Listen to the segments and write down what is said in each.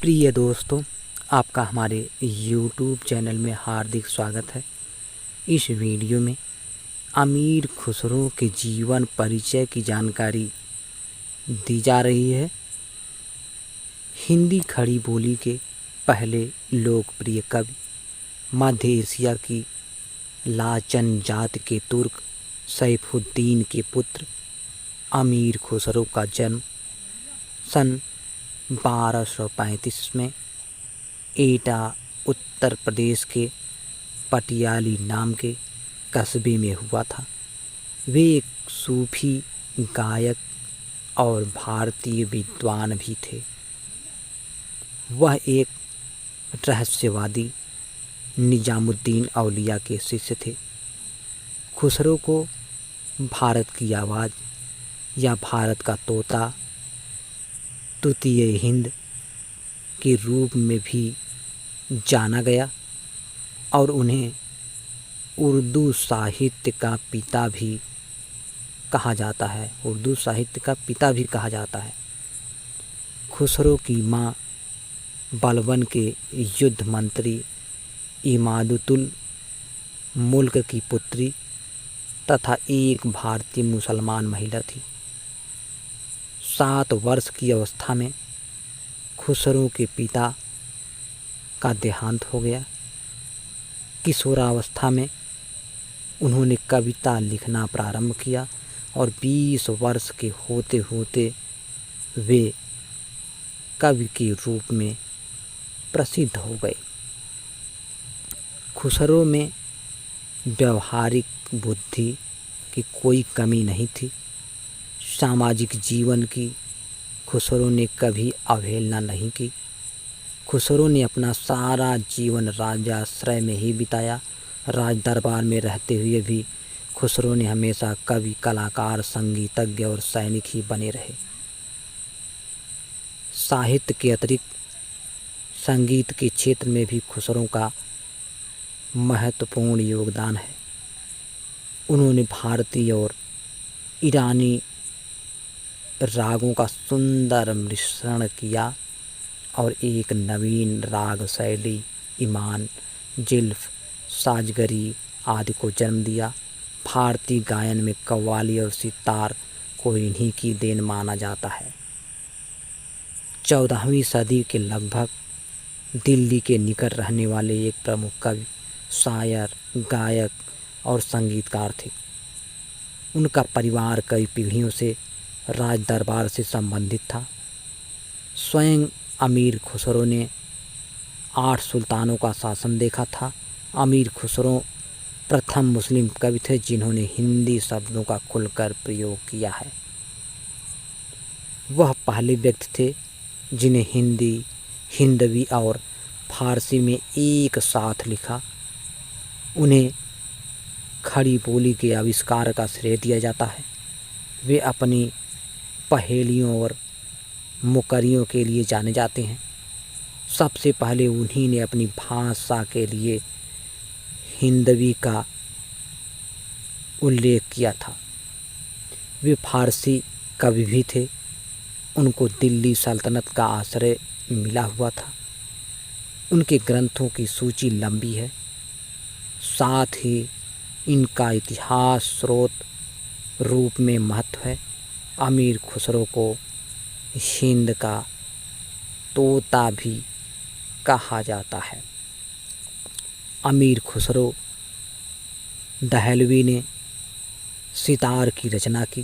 प्रिय दोस्तों, आपका हमारे YouTube चैनल में हार्दिक स्वागत है। इस वीडियो में अमीर खुसरो के जीवन परिचय की जानकारी दी जा रही है। हिंदी खड़ी बोली के पहले लोकप्रिय कवि, मध्य एशिया की लाचन जाति के तुर्क सैफुद्दीन के पुत्र अमीर खुसरो का जन्म सन 1235 में एटा उत्तर प्रदेश के पटियाली नाम के कस्बे में हुआ था। वे एक सूफी गायक और भारतीय विद्वान भी थे। वह एक रहस्यवादी निजामुद्दीन औलिया के शिष्य थे। खुसरो को भारत की आवाज़ या भारत का तोता, तूतीय हिंद के रूप में भी जाना गया और उन्हें उर्दू साहित्य का पिता भी कहा जाता है। खुसरो की माँ बलबन के युद्ध मंत्री इमादतुल मुल्क की पुत्री तथा एक भारतीय मुसलमान महिला थी। 7 वर्ष की अवस्था में खुसरो के पिता का देहांत हो गया। किशोरावस्था में उन्होंने कविता लिखना प्रारंभ किया और 20 वर्ष के होते होते वे कवि के रूप में प्रसिद्ध हो गए। खुसरो में व्यवहारिक बुद्धि की कोई कमी नहीं थी। सामाजिक जीवन की खुसरो ने कभी अवहेलना नहीं की। खुसरो ने अपना सारा जीवन राजाश्रय में ही बिताया। राज दरबार में रहते हुए भी खुसरो ने हमेशा कवि, कलाकार, संगीतज्ञ और सैनिक ही बने रहे। साहित्य के अतिरिक्त संगीत के क्षेत्र में भी खुसरो का महत्वपूर्ण योगदान है। उन्होंने भारतीय और ईरानी रागों का सुंदर मिश्रण किया और एक नवीन राग शैली ईमान, जिल्फ, साजगरी आदि को जन्म दिया। भारतीय गायन में कव्वाली और सितार को इन्हीं की देन माना जाता है। 14वीं सदी के लगभग दिल्ली के निकट रहने वाले एक प्रमुख कवि, शायर, गायक और संगीतकार थे। उनका परिवार कई पीढ़ियों से राज दरबार से संबंधित था। स्वयं अमीर खुसरो ने 8 सुल्तानों का शासन देखा था। अमीर खुसरो प्रथम मुस्लिम कवि थे जिन्होंने हिंदी शब्दों का खुलकर प्रयोग किया है। वह पहले व्यक्ति थे जिन्हें हिंदी, हिंदवी और फारसी में एक साथ लिखा। उन्हें खड़ी बोली के आविष्कार का श्रेय दिया जाता है। वे अपनी पहेलियों और मुकरियों के लिए जाने जाते हैं। सबसे पहले उन्हीं ने अपनी भाषा के लिए हिंदवी का उल्लेख किया था। वे फारसी कवि भी थे। उनको दिल्ली सल्तनत का आश्रय मिला हुआ था। उनके ग्रंथों की सूची लंबी है। साथ ही इनका इतिहास स्रोत रूप में महत्व है। अमीर खुसरो को हिंद का तोता भी कहा जाता है। अमीर खुसरो दहलवी ने सितार की रचना की।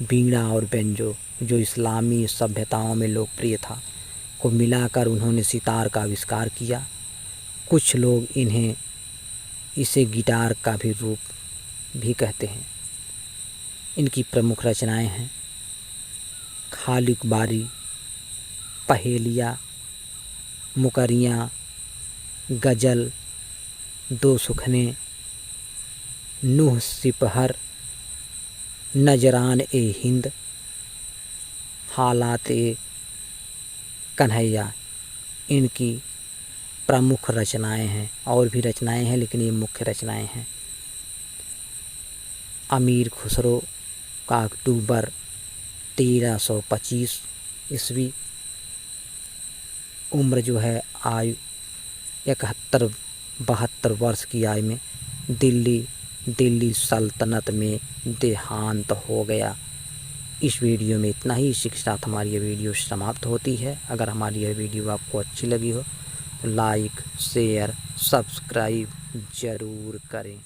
बीड़ा और बेंजो, जो इस्लामी सभ्यताओं में लोकप्रिय था, को मिलाकर उन्होंने सितार का आविष्कार किया। कुछ लोग इसे गिटार का भी रूप भी कहते हैं। इनकी प्रमुख रचनाएं हैं खालिकबारी, पहेलियाँ, मुकरियाँ, गज़ल, दो सुखने, नूह सिपहर, नजरान ए हिंद, हालात ए कन्हैया। इनकी प्रमुख रचनाएं हैं। और भी रचनाएं हैं लेकिन ये मुख्य रचनाएं हैं। अमीर खुसरो का अक्टूबर 1325 ईस्वी उम्र जो है आयु 71-72 वर्ष की आयु में दिल्ली सल्तनत में देहांत हो गया। इस वीडियो में इतना ही। इसी के साथ हमारी यह वीडियो समाप्त होती है। अगर हमारी यह वीडियो आपको अच्छी लगी हो तो लाइक, शेयर, सब्सक्राइब ज़रूर करें।